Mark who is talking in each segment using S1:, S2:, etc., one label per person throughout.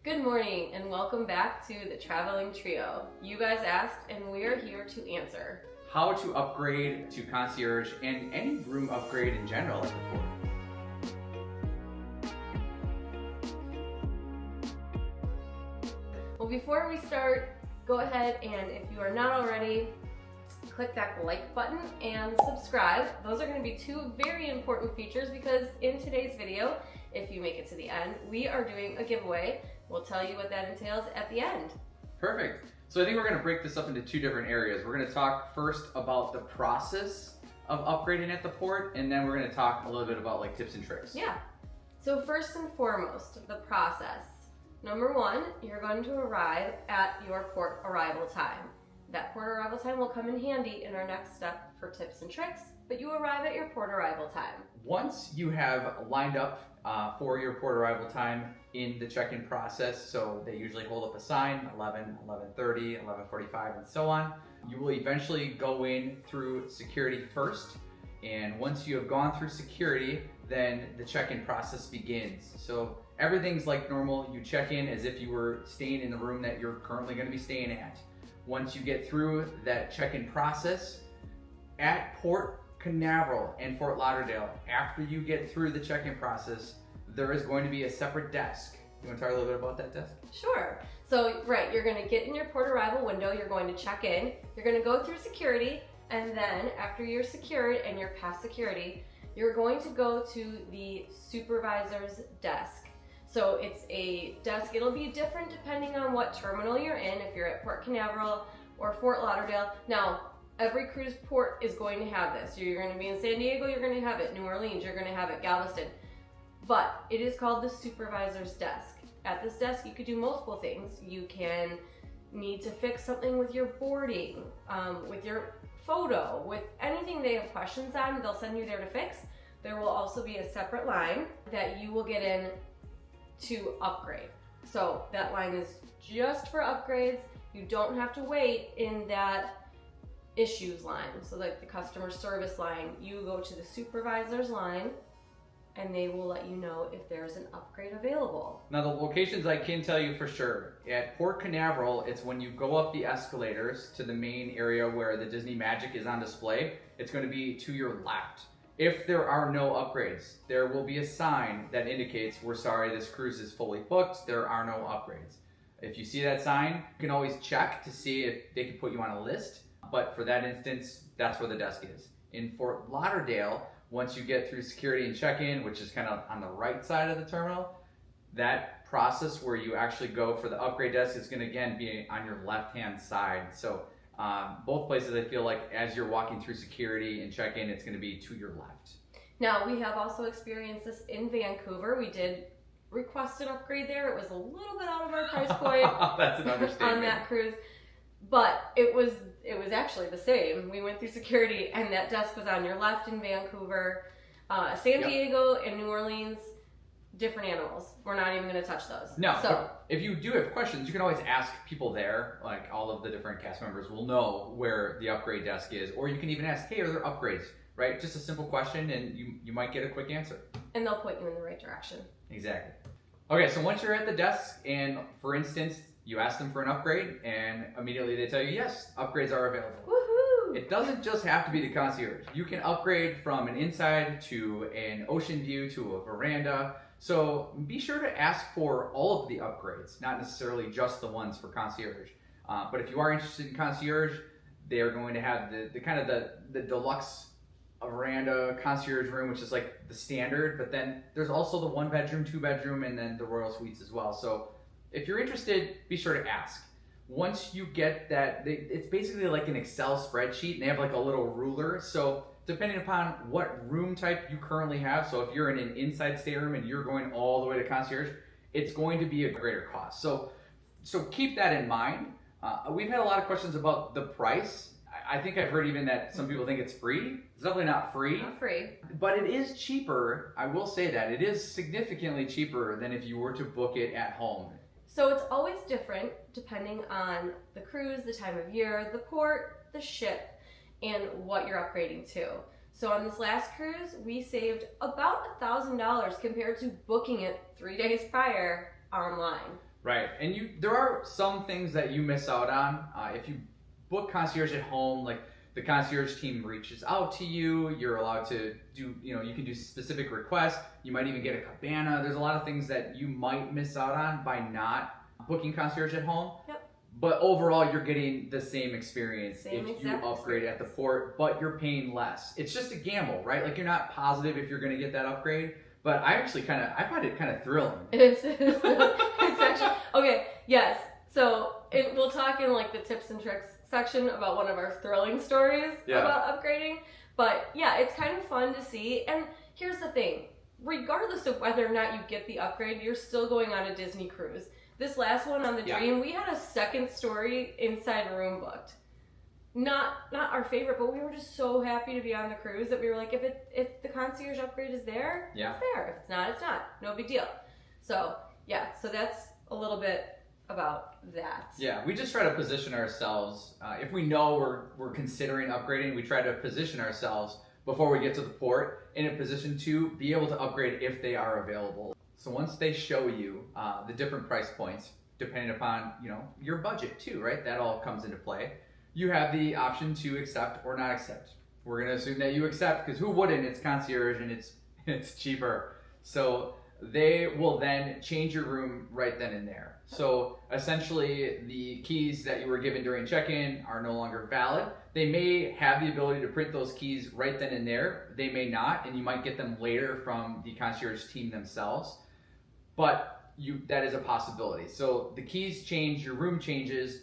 S1: Good morning and welcome back to the Traveling Trio. You guys asked and we are here to answer.
S2: How to upgrade to concierge and any room upgrade in general at the port.
S1: Well, before we start, go ahead and if you are not already, click that like button and subscribe. Those are going to be two very important features because in today's video, if you make it to the end, we are doing a giveaway. We'll tell you what that entails at the end.
S2: Perfect. So I think we're going to break this up into two different areas. We're going to talk first about the process of upgrading at the port, and then we're going to talk a little bit about like tips and tricks.
S1: Yeah. So first and foremost, the process. Number one, you're going to arrive at your port arrival time. That port arrival time will come in handy in our next step for tips and tricks, but you arrive at your port arrival time. Once
S2: you have lined up for your port arrival time in the check-in process, so they usually hold up a sign, 11, 11:30, 11:45, and so on. You will eventually go in through security first, and once you have gone through security, then the check-in process begins. So everything's like normal. You check in as if you were staying in the room that you're currently going to be staying at. Once you get through that check-in process, at Port Canaveral and Fort Lauderdale, after you get through the check-in process, there is going to be a separate desk. You want to talk a little bit about that desk?
S1: Sure. So, right, you're going to get in your port arrival window, you're going to check in, you're going to go through security, and then after you're secured and you're past security, you're going to go to the supervisor's desk. So it's a desk, it'll be different depending on what terminal you're in, if you're at Port Canaveral or Fort Lauderdale. Now, every cruise port is going to have this. You're going to be in San Diego, you're going to have it. New Orleans, you're going to have it. Galveston. But it is called the supervisor's desk. At this desk, you could do multiple things. You can need to fix something with your boarding, with your photo, with anything they have questions on, they'll send you there to fix. There will also be a separate line that you will get in to upgrade. So that line is just for upgrades. You don't have to wait in that issues line. So like the customer service line, you go to the supervisor's line and they will let you know if there's an upgrade available.
S2: Now the locations I can tell you for sure. At Port Canaveral, it's when you go up the escalators to the main area where the Disney Magic is on display, it's going to be to your left. If there are no upgrades, there will be a sign that indicates, we're sorry, this cruise is fully booked, there are no upgrades. If you see that sign, you can always check to see if they can put you on a list, but for that instance, that's where the desk is. In Fort Lauderdale, once you get through security and check-in, which is kind of on the right side of the terminal, that process where you actually go for the upgrade desk is going to again be on your left-hand side. So both places, I feel like as you're walking through security and check-in, it's going to be to your left.
S1: Now, we have also experienced this in Vancouver. We did request an upgrade there. It was a little bit out of our price point.
S2: That's an understatement.
S1: On that cruise, but it was actually the same. We went through security and that desk was on your left in Vancouver. San Diego and New Orleans, different animals. We're not even going to touch those.
S2: No, so if you do have questions, you can always ask people there. Like all of the different cast members will know where the upgrade desk is, or you can even ask, hey, are there upgrades? Right? Just a simple question and you might get a quick answer.
S1: And they'll point you in the right direction.
S2: Exactly. Okay, so once you're at the desk and for instance, you ask them for an upgrade and immediately they tell you, yes, upgrades are available.
S1: Woohoo!
S2: It doesn't just have to be the concierge. You can upgrade from an inside to an ocean view to a veranda. So be sure to ask for all of the upgrades, not necessarily just the ones for concierge. But if you are interested in concierge, they are going to have the kind of the deluxe veranda concierge room, which is like the standard. But then there's also the 1-bedroom, 2-bedroom, and then the royal suites as well. So if you're interested, be sure to ask. Once you get that, it's basically like an Excel spreadsheet, and they have like a little ruler. So depending upon what room type you currently have, so if you're in an inside stay room and you're going all the way to concierge, it's going to be a greater cost. So keep that in mind. We've had a lot of questions about the price. I think I've heard even that some people think it's free. It's definitely not free.
S1: Not free.
S2: But it is cheaper. I will say that. It is significantly cheaper than if you were to book it at home.
S1: So it's always different depending on the cruise, the time of year, the port, the ship, and what you're upgrading to. So on this last cruise, we saved about $1,000 compared to booking it 3 days prior online.
S2: Right, and there are some things that you miss out on if you book concierge at home. Like the concierge team reaches out to you, you're allowed to do, you can do specific requests. You might even get a cabana. There's a lot of things that you might miss out on by not booking concierge at home.
S1: Yep.
S2: But overall, you're getting the same experience
S1: Same
S2: if you
S1: exact
S2: upgrade at the port, but you're paying less. It's just a gamble, right? Like you're not positive if you're going to get that upgrade. But I find it kind of thrilling.
S1: It is. It's actually okay. Yes. So we'll talk in like the tips and tricks section about one of our thrilling stories about upgrading. But yeah, it's kind of fun to see. And here's the thing: regardless of whether or not you get the upgrade, you're still going on a Disney cruise. This last one on the Dream, we had a second story inside room booked. Not our favorite, but we were just so happy to be on the cruise that we were like, if the concierge upgrade is there, it's there. If it's not, it's not. No big deal. So so that's a little bit about that.
S2: Yeah, we just try to position ourselves. If we know we're considering upgrading, we try to position ourselves before we get to the port in a position to be able to upgrade if they are available. So once they show you the different price points, depending upon your budget too, right? That all comes into play. You have the option to accept or not accept. We're going to assume that you accept because who wouldn't? It's concierge and it's cheaper. So they will then change your room right then and there. So essentially the keys that you were given during check-in are no longer valid. They may have the ability to print those keys right then and there. They may not, and you might get them later from the concierge team themselves. But that is a possibility. So the keys change, your room changes.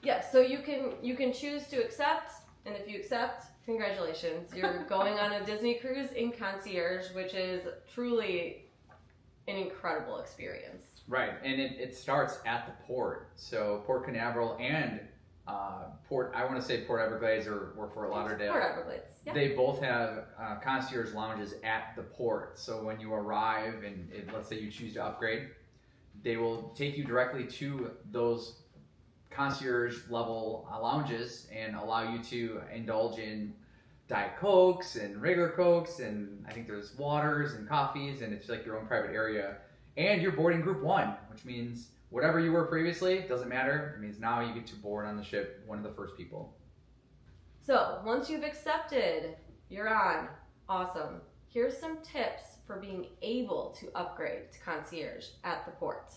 S1: Yes, so you can choose to accept, and if you accept, congratulations. You're going on a Disney cruise in Concierge, which is truly an incredible experience.
S2: Right, and it starts at the port. So Port Canaveral and Port Everglades or Fort Lauderdale.
S1: Port Everglades, yeah.
S2: They both have concierge lounges at the port. So when you arrive and let's say you choose to upgrade, they will take you directly to those concierge level lounges and allow you to indulge in Diet Cokes and regular Cokes, and I think there's waters and coffees, and it's like your own private area. And you're boarding Group 1, which means whatever you were previously, doesn't matter. It means now you get to board on the ship, one of the first people.
S1: So once you've accepted, you're on. Awesome. Here's some tips for being able to upgrade to concierge at the port.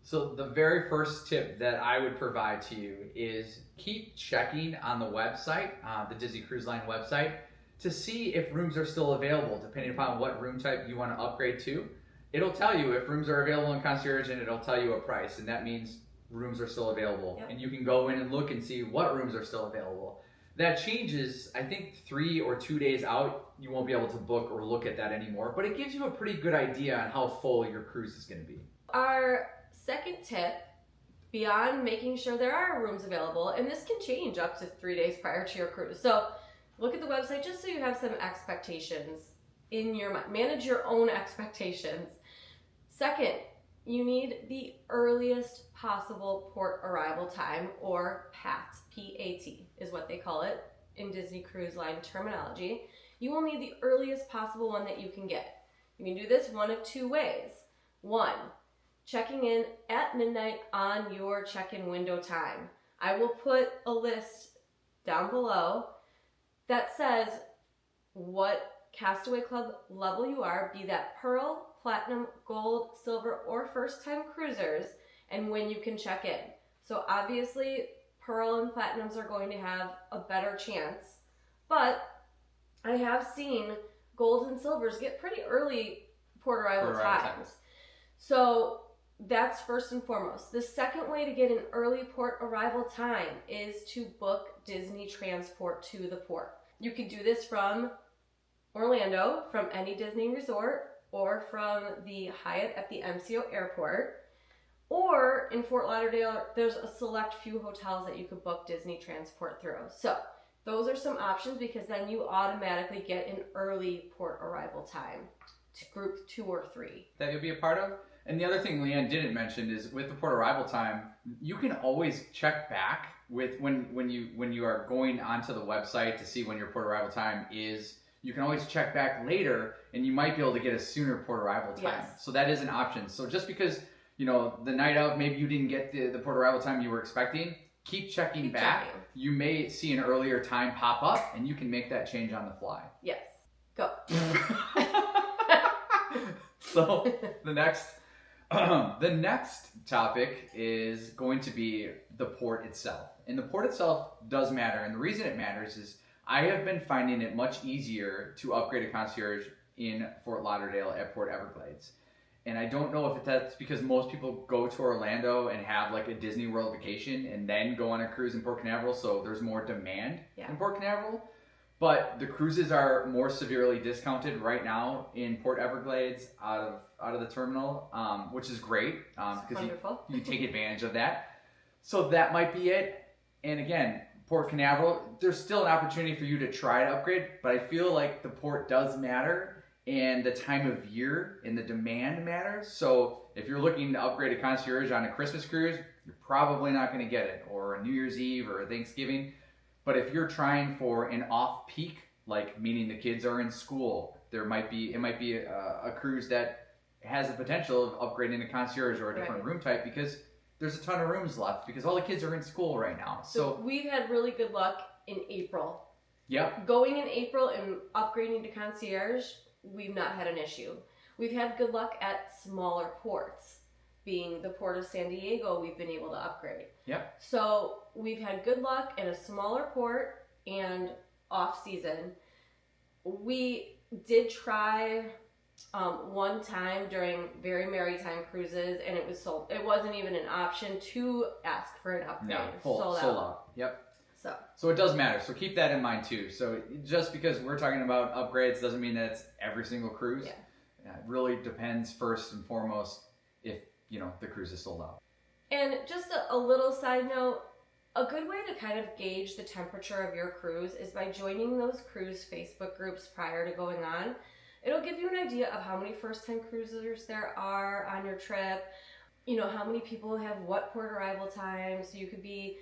S2: So the very first tip that I would provide to you is keep checking on the website, the Disney Cruise Line website, to see if rooms are still available, depending upon what room type you want to upgrade to. It'll tell you if rooms are available in concierge, and it'll tell you a price, and that means rooms are still available. Yep. And you can go in and look and see what rooms are still available. That changes, I think 3 or 2 days out, you won't be able to book or look at that anymore, but it gives you a pretty good idea on how full your cruise is going to be.
S1: Our second tip, beyond making sure there are rooms available, and this can change up to 3 days prior to your cruise. So look at the website just so you have some expectations in your mind. Manage your own expectations. Second, you need the earliest possible port arrival time, or PAT, P-A-T is what they call it in Disney Cruise Line terminology. You will need the earliest possible one that you can get. You can do this one of 2 ways. 1, checking in at midnight on your check-in window time. I will put a list down below that says what Castaway Club level you are, be that Pearl, Platinum, Gold, Silver, or first-time cruisers, and when you can check in. So obviously, Pearl and Platinums are going to have a better chance, but I have seen Gold and Silvers get pretty early port arrival times. So that's first and foremost. The second way to get an early port arrival time is to book Disney transport to the port. You can do this from Orlando, from any Disney resort, or from the Hyatt at the MCO airport, or in Fort Lauderdale, there's a select few hotels that you could book Disney transport through. So those are some options, because then you automatically get an early port arrival time to Group 2 or 3.
S2: That you'll be a part of. And the other thing Leanne didn't mention is with the port arrival time, you can always check back with when you are going onto the website to see when your port arrival time is. You can always check back later, and you might be able to get a sooner port arrival time.
S1: Yes.
S2: So that is an option. So just because the night of, maybe you didn't get the port arrival time you were expecting, keep checking back.
S1: Checking.
S2: You may see an earlier time pop up, and you can make that change on the fly.
S1: Yes. Go.
S2: So the next topic is going to be the port itself. And the port itself does matter. And the reason it matters is I have been finding it much easier to upgrade a concierge in Fort Lauderdale at Port Everglades. And I don't know if that's because most people go to Orlando and have like a Disney World vacation and then go on a cruise in Port Canaveral, so there's more demand in Port Canaveral. But the cruises are more severely discounted right now in Port Everglades out of the terminal, which is great because you take advantage of that. So that might be it. And again, Port Canaveral, there's still an opportunity for you to try to upgrade, but I feel like the port does matter and the time of year and the demand matters. So if you're looking to upgrade a concierge on a Christmas cruise, you're probably not going to get it, or a New Year's Eve or a Thanksgiving. But if you're trying for an off-peak, like meaning the kids are in school, it might be a cruise that has the potential of upgrading a concierge or a different room type because there's a ton of rooms left because all the kids are in school right now.
S1: So we've had really good luck in April.
S2: Yep.
S1: Going in April and upgrading to concierge, we've not had an issue. We've had good luck at smaller ports. Being the Port of San Diego, we've been able to upgrade.
S2: Yep.
S1: So we've had good luck in a smaller port and off season. We did try one time during very maritime cruises, and it was sold. It wasn't even an option to ask for an upgrade.
S2: No, sold out. Yep. So it does matter. So keep that in mind too. So just because we're talking about upgrades doesn't mean that it's every single cruise.
S1: Yeah.
S2: It really depends first and foremost if the cruise is sold out.
S1: And just a little side note, a good way to kind of gauge the temperature of your cruise is by joining those cruise Facebook groups prior to going on. It'll give you an idea of how many first-time cruisers there are on your trip, how many people have what port arrival time, so you could be...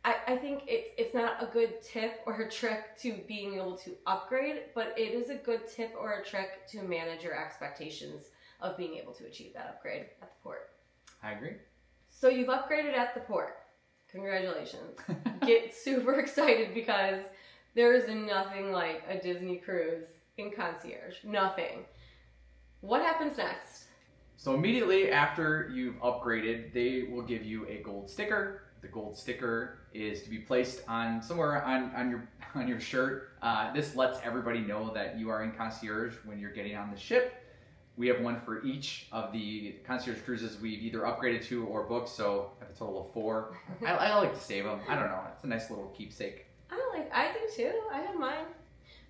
S1: I think it's not a good tip or a trick to being able to upgrade, but it is a good tip or a trick to manage your expectations of being able to achieve that upgrade at the port.
S2: I agree.
S1: So you've upgraded at the port. Congratulations. Get super excited because there is nothing like a Disney cruise in concierge. Nothing. What happens next?
S2: So immediately after you've upgraded, they will give you a gold sticker. The gold sticker is to be placed on somewhere on your shirt. This lets everybody know that you are in concierge when you're getting on the ship. We have one for each of the concierge cruises we've either upgraded to or booked, so I have a total of 4. I like to save them. I don't know. It's a nice little keepsake.
S1: I do too. I have mine.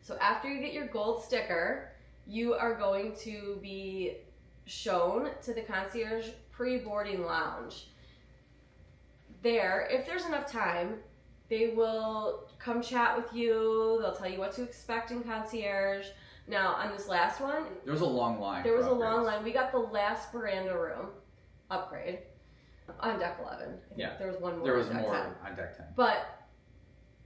S1: So after you get your gold sticker, you are going to be shown to the concierge pre-boarding lounge. There, if there's enough time, they will come chat with you. They'll tell you what to expect in concierge. Now, on this last one...
S2: There was a long line.
S1: There was a long line. We got the last veranda room upgrade on deck 11. I think there was one more.
S2: There was more on deck 10.
S1: But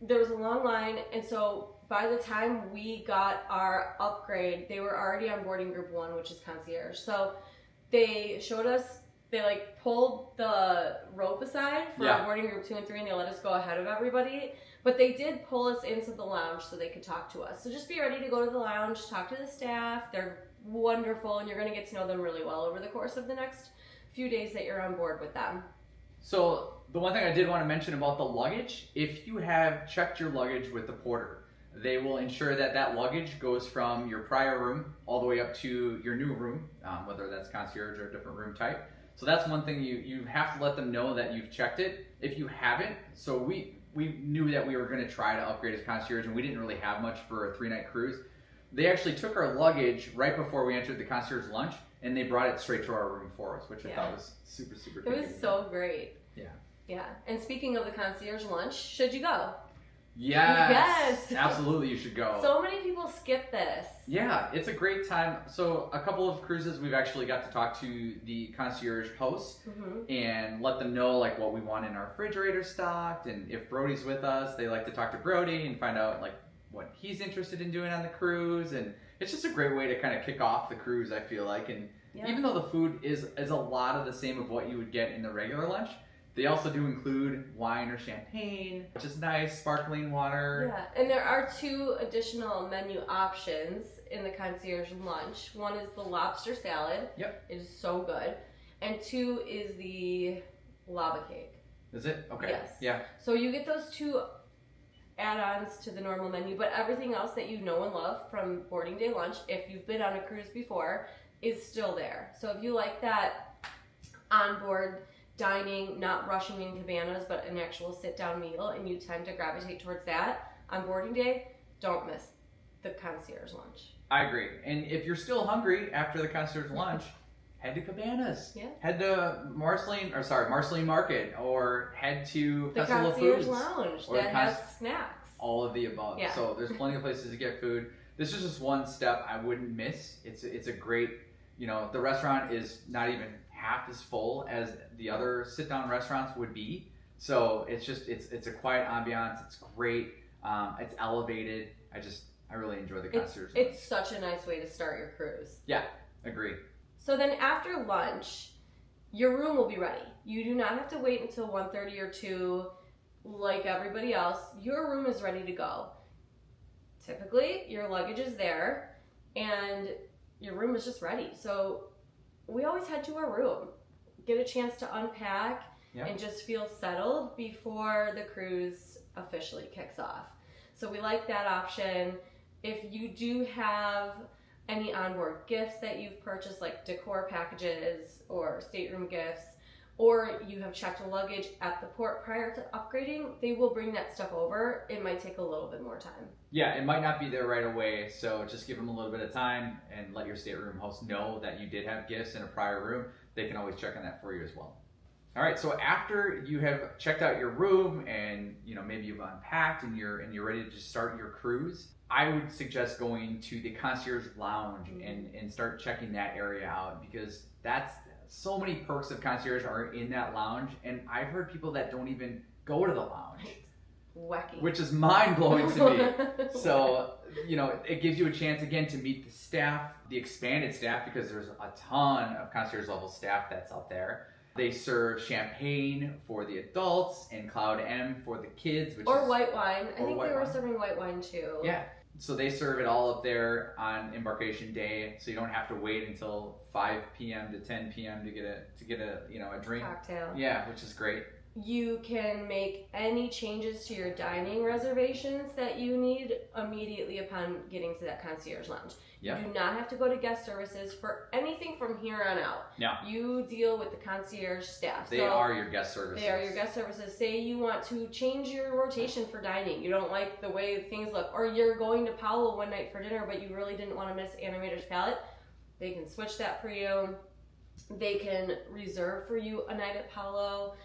S1: there was a long line, and so by the time we got our upgrade, they were already on boarding group 1, which is concierge. So they showed us, they pulled the rope aside for boarding group 2 and 3, and they let us go ahead of everybody. But they did pull us into the lounge so they could talk to us. So just be ready to go to the lounge, talk to the staff. They're wonderful, and you're going to get to know them really well over the course of the next few days that you're on board with them.
S2: So the one thing I did want to mention about the luggage, if you have checked your luggage with the porter, they will ensure that that luggage goes from your prior room all the way up to your new room, whether that's concierge or a different room type. So that's one thing you have to let them know that you've checked it. If you haven't, so we knew that we were going to try to upgrade as concierge, and we didn't really have much for a 3-night cruise. They actually took our luggage right before we entered the concierge lunch, and they brought it straight to our room for us, which I thought was super, super
S1: It was so great. Yeah. And speaking of the concierge lunch, should you go?
S2: Yes. Absolutely, you should go.
S1: So many people skip this.
S2: Yeah, it's a great time. So a couple of cruises, we've actually got to talk to the concierge hosts and let them know what we want in our refrigerator stocked, and if Brody's with us, they like to talk to Brody and find out what he's interested in doing on the cruise, and it's just a great way to kind of kick off the cruise, I feel like, and
S1: Yeah.
S2: Even though the food is a lot of the same of what you would get in the regular lunch, they also do include wine or champagne, which is nice, sparkling water.
S1: Yeah, and there are 2 additional menu options in the concierge lunch. One is the lobster salad.
S2: Yep.
S1: It is so good. And 2 is the lava cake.
S2: Is it? Okay.
S1: Yes.
S2: Yeah.
S1: So you get those 2 add-ons to the normal menu, but everything else that you know and love from boarding day lunch, if you've been on a cruise before, is still there. So if you like that onboard dining, not rushing in cabanas, but an actual sit-down meal, and you tend to gravitate towards that on boarding day, don't miss the concierge lunch.
S2: I agree. And if you're still hungry after the concierge lunch, head to Cabanas.
S1: Yeah.
S2: Head to Marceline Market, or head to
S1: The
S2: Festival of
S1: concierge
S2: Foods.
S1: lounge
S2: or
S1: that has snacks.
S2: All of the above.
S1: Yeah.
S2: So there's plenty of places to get food. This is just one step I wouldn't miss. It's a great, the restaurant is not even half as full as the other sit-down restaurants would be. So it's a quiet ambiance. It's great. It's elevated. I really enjoy the concierge.
S1: It's such a nice way to start your cruise.
S2: Yeah, agree.
S1: So then after lunch, your room will be ready. You do not have to wait until 1:30 or 2 like everybody else. Your room is ready to go. Typically, your luggage is there and your room is just ready. So we always head to our room, get a chance to unpack and just feel settled before the cruise officially kicks off. So we like that option. If you do have any onboard gifts that you've purchased, like decor packages or stateroom gifts, or you have checked luggage at the port prior to upgrading, they will bring that stuff over. It might take a little bit more time.
S2: Yeah, it might not be there right away, so just give them a little bit of time and let your stateroom host know that you did have gifts in a prior room. They can always check on that for you as well. All right, so after you have checked out your room and maybe you've unpacked and you're ready to just start your cruise, I would suggest going to the concierge lounge and start checking that area out, because that's so many perks of concierge are in that lounge, and I've heard people that don't even go to the lounge.
S1: Wacky.
S2: Which is mind-blowing to me. So, it gives you a chance again to meet the staff, the expanded staff, because there's a ton of concierge level staff that's up there. They serve champagne for the adults and Cloud M for the kids.
S1: Or white wine. I think they were serving white wine too.
S2: Yeah. So they serve it all up there on embarkation day, so you don't have to wait until 5 p.m. to 10 p.m. to get a drink.
S1: Cocktail.
S2: Yeah, which is great.
S1: You can make any changes to your dining reservations that you need immediately upon getting to that concierge lounge. Yep. You do not have to go to guest services for anything from here on out.
S2: No.
S1: You deal with the concierge staff.
S2: They are your guest services.
S1: They are your guest services. Say you want to change your rotation for dining. You don't like the way things look. Or you're going to Powell one night for dinner, but you really didn't want to miss Animator's Palette. They can switch that for you. They can reserve for you a night at Powell.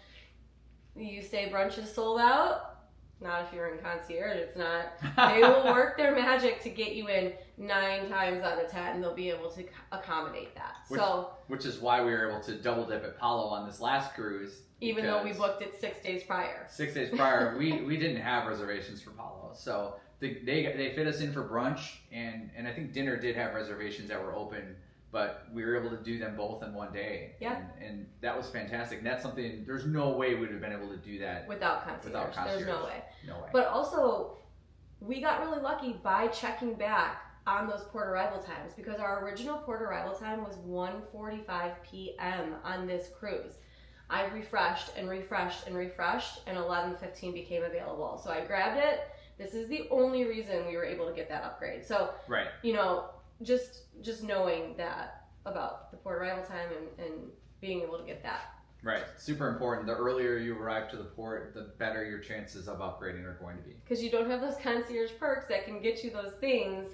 S1: You say brunch is sold out. Not if you're in concierge, it's not. They will work their magic to get you in 9 times out of 10. They'll be able to accommodate that.
S2: Which is why we were able to double dip at Palo on this last cruise.
S1: Even though we booked it 6 days prior.
S2: 6 days prior, we didn't have reservations for Palo. So they fit us in for brunch, and I think dinner did have reservations that were open, but we were able to do them both in one day.
S1: Yeah.
S2: And that was fantastic. And that's something, there's no way we would have been able to do that
S1: without concierge. There's no way.
S2: No way.
S1: But also, we got really lucky by checking back on those port arrival times, because our original port arrival time was 1:45 p.m. on this cruise. I refreshed and refreshed and refreshed, and 11:15 became available. So I grabbed it. This is the only reason we were able to get that upgrade. So,
S2: right.
S1: Just knowing that about the port arrival time and being able to get that.
S2: Right. Super important. The earlier you arrive to the port, the better your chances of upgrading are going to be.
S1: Because you don't have those concierge perks that can get you those things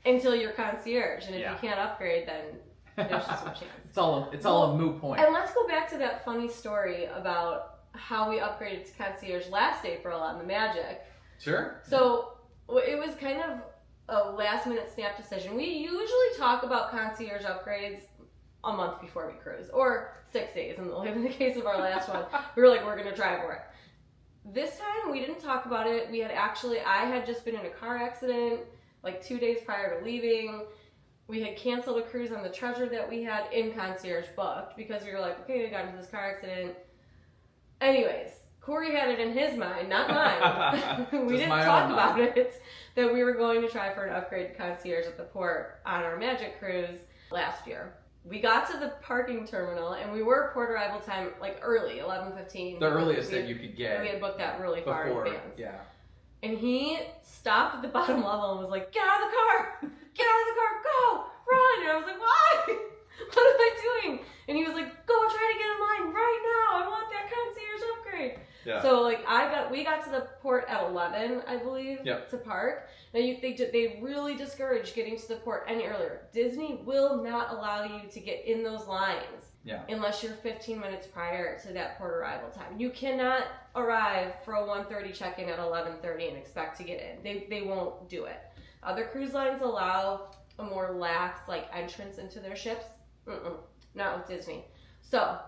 S1: until you're concierge. And if you can't upgrade, then there's just no chance.
S2: It's all a moot point.
S1: And let's go back to that funny story about how we upgraded to concierge last April on the Magic.
S2: Sure.
S1: So it was kind of a last minute snap decision. We usually talk about concierge upgrades a month before we cruise, or 6 days in the case of our last one. We were like, we're gonna try for it. This time we didn't talk about it. I had just been in a car accident like 2 days prior to leaving. we had canceled a cruise on the Treasure that we had in Concierge booked because we were like, okay, we got into this car accident. Anyways, Corey had it in his mind, not mine. We didn't talk about it, that we were going to try for an upgrade to Concierge at the port on our Magic cruise last year. We got to the parking terminal and we were port arrival time like early, 11:15.
S2: The earliest that you could get.
S1: We had booked that really far in advance.
S2: Yeah.
S1: And he stopped at the bottom level and was like, get out of the car! Get out of the car! Go! Run! And I was like, why? What am I doing? And he was like, go try to get in line right now. I want that Concierge upgrade. Yeah. So like we got to the port at 11, I believe, to park. Now they really discourage getting to the port any earlier. Disney will not allow you to get in those lines unless you're 15 minutes prior to that port arrival time. You cannot arrive for a 1:30 check-in at 11:30 and expect to get in. They won't do it. Other cruise lines allow a more lax like entrance into their ships. Not with Disney. So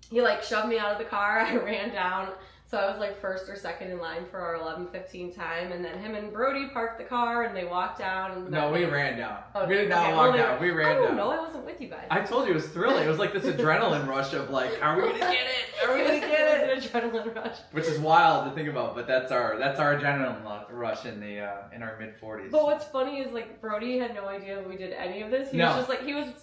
S1: he like shoved me out of the car. I ran down. So I was like first or second in line for our 11:15 time, and then him and Brody parked the car and they walked down. And
S2: no, we ran down. We did not walk down. We ran down.
S1: No, I wasn't with you guys.
S2: I told you it was thrilling. It was like this adrenaline rush of like, are we gonna get it? Are we gonna get it?
S1: It was an adrenaline rush.
S2: Which is wild to think about, but that's our adrenaline rush in our mid-40s.
S1: But what's funny is like Brody had no idea we did any of this. He was just like he was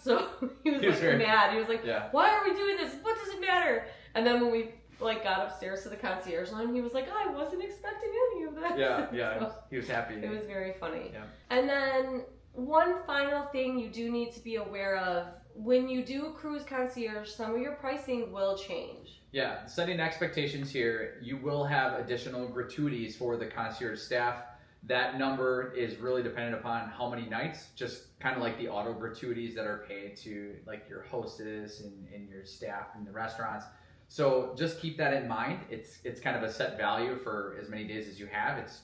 S1: mad. He was like, why are we doing this? What does it matter? And then when we like got upstairs to the concierge line, he was like, I wasn't expecting any of that.
S2: Yeah, so he was happy.
S1: It was very funny.
S2: Yeah.
S1: And then one final thing you do need to be aware of, when you do cruise concierge, some of your pricing will change.
S2: Yeah, setting expectations here, you will have additional gratuities for the concierge staff. That number is really dependent upon how many nights, just kind of like the auto gratuities that are paid to like your hostess and your staff in the restaurants. So just keep that in mind. It's kind of a set value for as many days as you have. It's,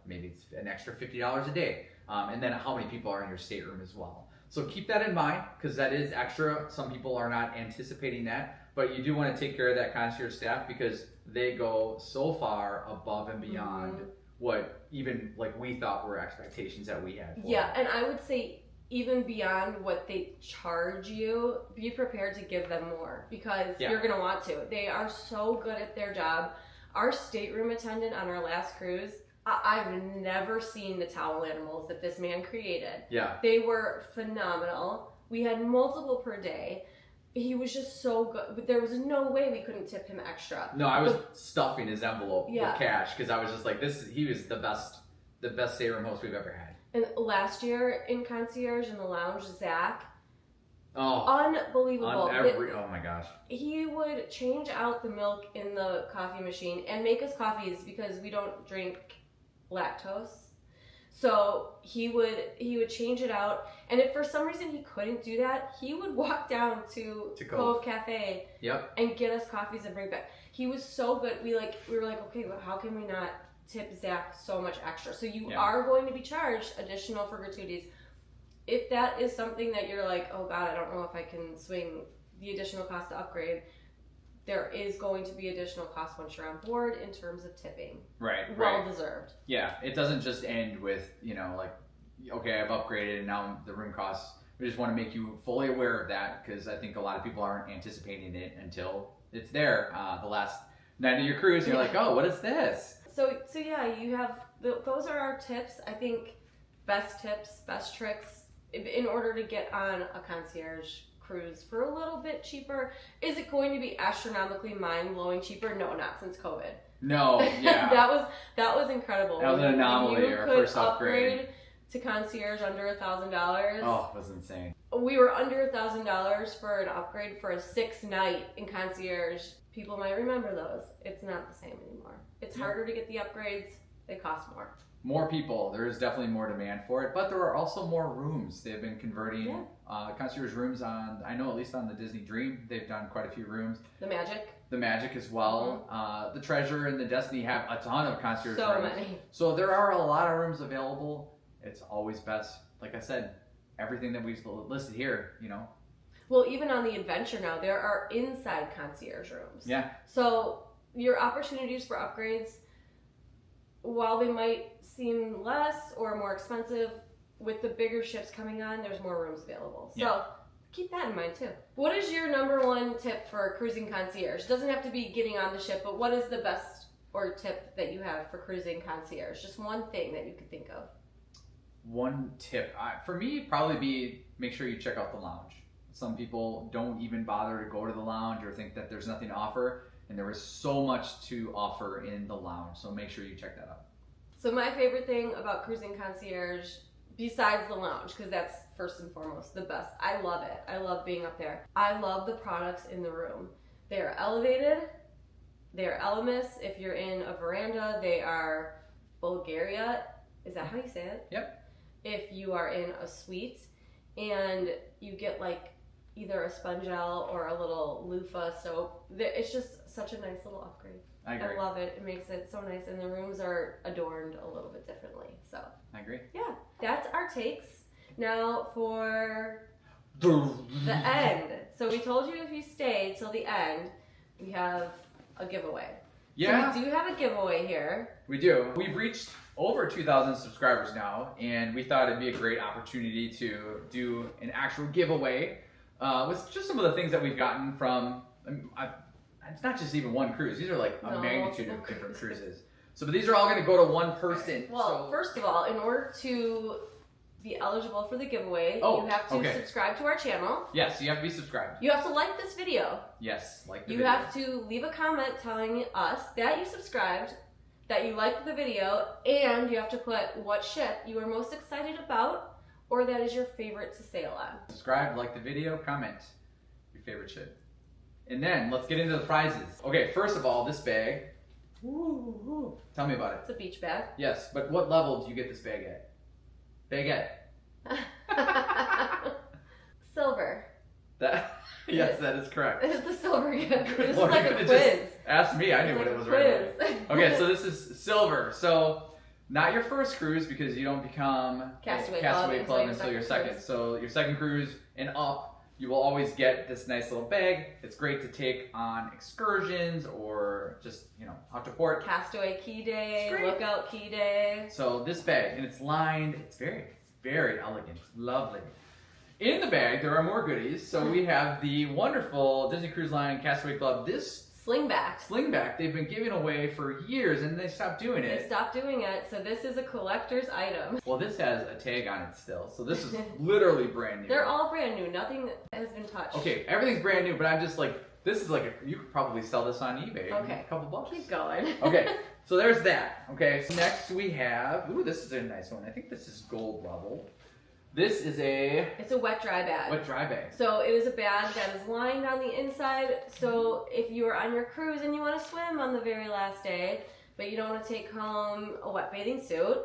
S2: maybe it's an extra $50 a day. And then how many people are in your stateroom as well. So keep that in mind because that is extra. Some people are not anticipating that, but you do want to take care of that concierge staff because they go so far above and beyond what even like we thought were expectations that we had.
S1: Yeah, and I would say even beyond what they charge you, be prepared to give them more because you're going to want to. They are so good at their job. Our stateroom attendant on our last cruise, I've never seen the towel animals that this man created. Yeah. They were phenomenal. We had multiple per day. He was just so good. But there was no way we couldn't tip him extra.
S2: No, I was stuffing his envelope with cash because I was just like, he was the best stateroom host we've ever had.
S1: And last year in concierge in the lounge, Zach, unbelievable.
S2: Oh my gosh.
S1: He would change out the milk in the coffee machine and make us coffees because we don't drink lactose. So he would change it out, and if for some reason he couldn't do that, he would walk down to Cove Cafe and get us coffees and bring back. He was so good. We were like, okay, well, how can we not tip Zach so much extra? So you are going to be charged additional for gratuities. If that is something that you're like, oh God, I don't know if I can swing the additional cost to upgrade, there is going to be additional cost once you're on board in terms of tipping.
S2: Right.
S1: Well deserved.
S2: Yeah, it doesn't just end with, okay, I've upgraded and now the room costs. We just want to make you fully aware of that because I think a lot of people aren't anticipating it until it's there. The last night of your cruise, you're like, oh, what is this?
S1: So yeah, you have, those are our tips. I think best tips, best tricks in order to get on a concierge cruise for a little bit cheaper. Is it going to be astronomically mind-blowing cheaper? No, not since COVID.
S2: No, yeah.
S1: that was incredible.
S2: That was an anomaly. Our first upgrade
S1: to concierge under $1,000.
S2: Oh, it was insane.
S1: We were under $1,000 for an upgrade for a 6-night in concierge. People might remember those. It's not the same anymore. It's harder to get the upgrades. They cost more.
S2: More people. There is definitely more demand for it, but there are also more rooms. They've been converting concierge rooms on, I know at least on the Disney Dream, they've done quite a few rooms. The Magic as well. The Treasure and the Destiny have a ton of concierge rooms.
S1: So many.
S2: So there are a lot of rooms available. It's always best, like I said, everything that we've listed here,
S1: Well, even on the Adventure now, there are inside concierge rooms.
S2: Yeah.
S1: So your opportunities for upgrades, while they might seem less or more expensive, with the bigger ships coming on, there's more rooms available. So
S2: Yeah.
S1: keep that in mind too. What is your number one tip for cruising concierge? Doesn't have to be getting on the ship, but what is the best or tip that you have for cruising concierge? Just one thing that you could think of.
S2: One tip for me probably be make sure you check out the lounge. Some people don't even bother to go to the lounge or think that there's nothing to offer, and there is so much to offer in the lounge. So make sure you check that out.
S1: So my favorite thing about cruising concierge, besides the lounge, because that's first and foremost the best. I love it. I love being up there. I love the products in the room. They are elevated. They are Elemis. If you're in a veranda, they are Bulgaria. Is that how you say it?
S2: Yep.
S1: If you are in a suite and you get like either a sponge gel or a little loofah soap, it's just such a nice little upgrade.
S2: I agree.
S1: I love it. It makes it so nice, and the rooms are adorned a little bit differently. So
S2: I agree.
S1: yeah, that's our takes. Now for the end. So we told you if you stay till the end, we have a giveaway.
S2: Yeah.
S1: So we do have a giveaway here.
S2: We do. We've reached over 2,000 subscribers now, and we thought it'd be a great opportunity to do an actual giveaway with just some of the things that we've gotten from. It's not just even one cruise. These are like a magnitude of different cruises. So, but these are all going to go to one person.
S1: Well, first of all, in order to be eligible for the giveaway, you have to subscribe to our channel.
S2: Yes, you have to be subscribed.
S1: You have to like this video.
S2: Yes, like the
S1: video. You have to leave a comment telling us that you subscribed, that you liked the video, and you have to put what ship you are most excited about, or that is your favorite to sail on.
S2: Subscribe, like the video, comment your favorite ship. And then let's get into the prizes. Okay, first of all, this bag. Woo. Tell me about it.
S1: It's a beach bag.
S2: Yes, but what level do you get this bag at? Baguette.
S1: Silver.
S2: Yes, that is correct.
S1: It's the silver gift. This is
S2: Lord,
S1: like a quiz.
S2: Ask me, I knew what it was right away. Okay, so this is silver. So not your first cruise because you don't become
S1: Castaway
S2: Club until your second.
S1: Cruise.
S2: So your second cruise and up, you will always get this nice little bag. It's great to take on excursions or just, out to port.
S1: Castaway key day, lookout key day.
S2: So this bag, and it's lined, it's very elegant, lovely. In the bag, there are more goodies. So we have the wonderful Disney Cruise Line Castaway Club. This Slingback they've been giving away for years, and they stopped doing it.
S1: They stopped doing it, so this is a collector's item.
S2: Well, this has a tag on it still, so this is literally brand new.
S1: They're all brand new. Nothing has been touched.
S2: Okay, everything's brand new, but I'm just like, this is like, you could probably sell this on eBay.
S1: Okay.
S2: A couple bucks.
S1: Keep going.
S2: Okay, so there's that. Okay, so next we have, this is a nice one. I think this is gold level. This is
S1: It's a wet dry bag.
S2: Wet dry bag.
S1: So it is a bag that is lined on the inside. So if you are on your cruise and you want to swim on the very last day, but you don't want to take home a wet bathing suit,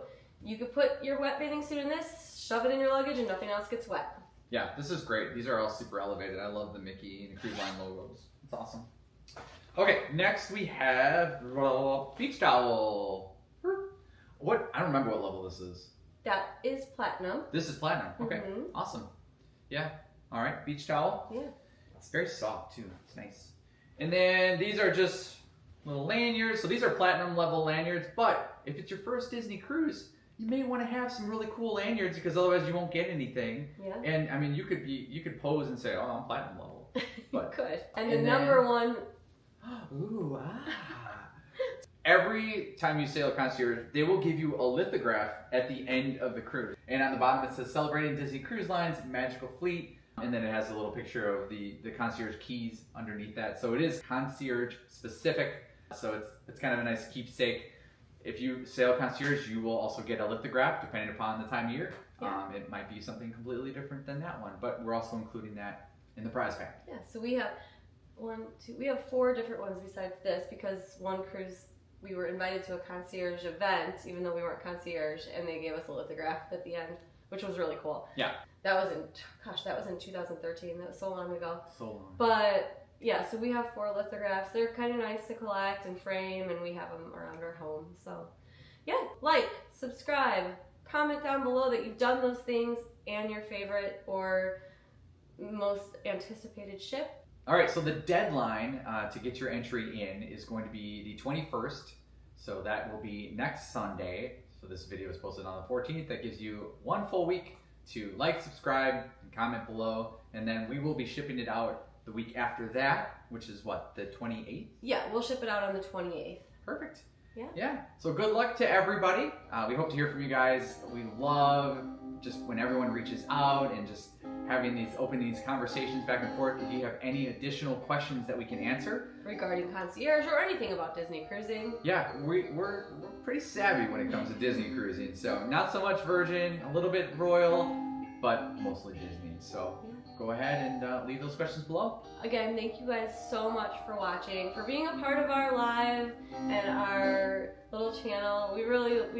S1: you could put your wet bathing suit in this, shove it in your luggage, and nothing else gets wet.
S2: Yeah, this is great. These are all super elevated. I love the Mickey and the Cruise Line logos. It's awesome. Okay, next we have beach towel. What? I don't remember what level this is.
S1: That is platinum.
S2: This is platinum. Okay, awesome. Yeah. All right, beach towel.
S1: Yeah.
S2: It's very soft too. It's nice. And then these are just little lanyards. So these are platinum level lanyards. But if it's your first Disney cruise, you may want to have some really cool lanyards because otherwise you won't get anything.
S1: Yeah.
S2: And I mean, you could pose and say, "Oh, I'm platinum level." But,
S1: you could. And the number one.
S2: Ooh, Every time you sail a concierge, they will give you a lithograph at the end of the cruise. And on the bottom it says, "Celebrating Disney Cruise Line's Magical Fleet." And then it has a little picture of the concierge keys underneath that. So it is concierge specific. So it's kind of a nice keepsake. If you sail concierge, you will also get a lithograph depending upon the time of year.
S1: Yeah.
S2: It might be something completely different than that one, but we're also including that in the prize pack.
S1: Yeah, so we have we have 4 different ones besides this because one cruise we were invited to a concierge event, even though we weren't concierge, and they gave us a lithograph at the end, which was really cool.
S2: Yeah.
S1: That was in 2013. That was so long ago.
S2: So long.
S1: But yeah, so we have 4 lithographs. They're kind of nice to collect and frame, and we have them around our home. So yeah, like, subscribe, comment down below that you've done those things and your favorite or most anticipated ship.
S2: All right, so the deadline to get your entry in is going to be the 21st. So that will be next Sunday, So this video is posted on the 14th. That gives you 1 full week to like, subscribe, and comment below. And then we will be shipping it out the week after that, which is what, the 28th?
S1: Yeah, we'll ship it out on the 28th.
S2: Perfect.
S1: Yeah.
S2: So good luck to everybody. We hope to hear from you guys. We love just when everyone reaches out and just having these conversations back and forth. If you have any additional questions that we can answer
S1: regarding concierge or anything about Disney cruising.
S2: Yeah, we're pretty savvy when it comes to Disney cruising. So not so much Virgin, a little bit Royal, but mostly Disney. So go ahead and leave those questions below.
S1: Again, thank you guys so much for watching, for being a part of our live and our little channel. We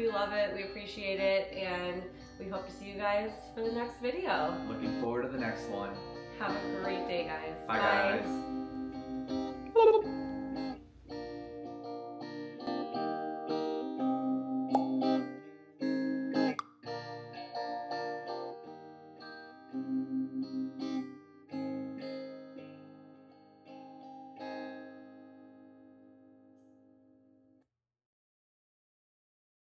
S1: love it, we appreciate it, and we hope to see you guys for the next video.
S2: Looking forward to the next one.
S1: Have a great day, guys.
S2: Bye. Guys.